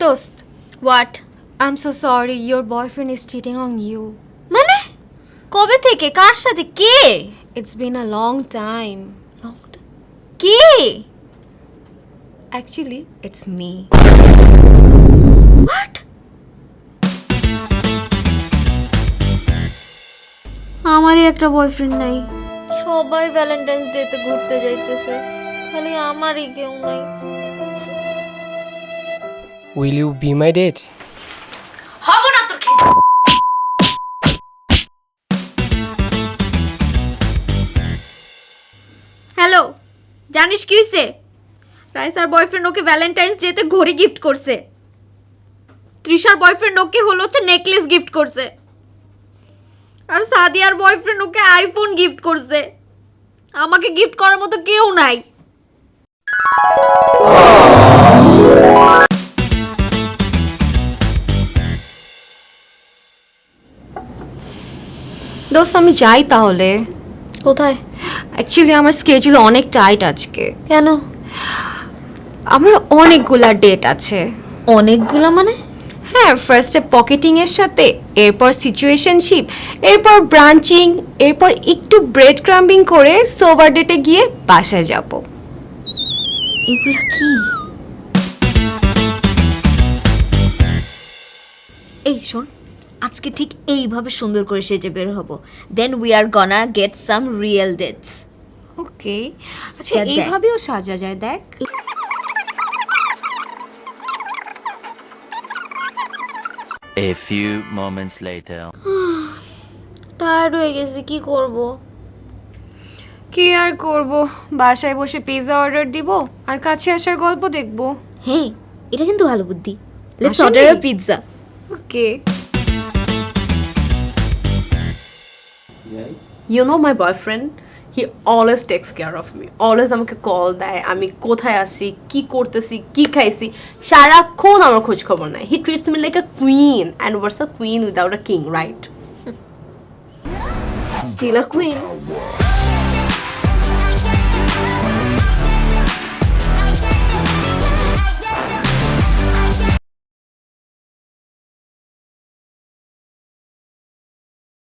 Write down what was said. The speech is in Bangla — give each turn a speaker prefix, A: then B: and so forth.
A: Dost,
B: what?
A: I'm so sorry. Your boyfriend is cheating on you.
B: মানে কবে থেকে, কার সাথে, কে?
A: It's been a long time.
B: K?
A: Actually, it's me.
B: What? আমারই একটা বয়ফ্রেন্ড নাই, সবাই ভ্যালেন্টাইন্স ডেতে ঘুরতে যাইতেছে, খালি আমারই কেউ নাই।
C: Will you be my date?
B: হব না তোর খেয়ে। হ্যালো, জানিস কি হইছে? রাইসার বয়ফ্রেন্ড ওকে ভ্যালেন্টাইন্স ডেতে ঘড়ি গিফট করছে, তৃষার বয়ফ্রেন্ড ওকে হচ্ছে নেকলেস গিফট করছে, আর সাদিয়ার বয়ফ্রেন্ড ওকে আইফোন গিফট করছে। আমাকে গিফট করার মতো কেউ নাই।
A: দোস্ত আমি যাই তাহলে।
B: কোথায়?
A: অ্যাকচুয়ালি আমার স্কেডিউল অনেক টাইট আজকে।
B: কেন?
A: আমার অনেকগুলা ডেট আছে।
B: অনেকগুলো মানে?
A: হ্যাঁ, ফার্স্টে পকেটিংয়ের সাথে, এরপর সিচুয়েশনশিপ, এরপর ব্রাঞ্চিং, এরপর একটু ব্রেড ক্রাম্বিং করে সোবার ডেটে গিয়ে বাসায় যাব।
B: এগুলো কি? এই শোন, আজকে ঠিক এইভাবে সুন্দর করে সেজে বের হব, then we are gonna get some real dates.
A: Okay, আচ্ছা
B: দেখ।
A: এইভাবেও সাজা যায়, দেখ।
D: A few moments later.
B: Tired হয়ে গেছি, কি করব?
A: কি আর করব, বাসায় বসে পিৎজা অর্ডার দিব আর কাছে আসার গল্প দেখব।
B: হ্যাঁ, এটা কিন্তু ভালো বুদ্ধি। লেটস
A: আসলেই?
B: Order a pizza.
A: Okay.
E: You know my boyfriend, he always takes care of me. Always আমাকে কল দেয়, আমি কোথায় আছি, কি করতেছি, কি খাইছি, সারাক্ষণ আমার খোঁজ খবর নাই। He treats me like a queen, and what's a queen without a king, right? Still a queen.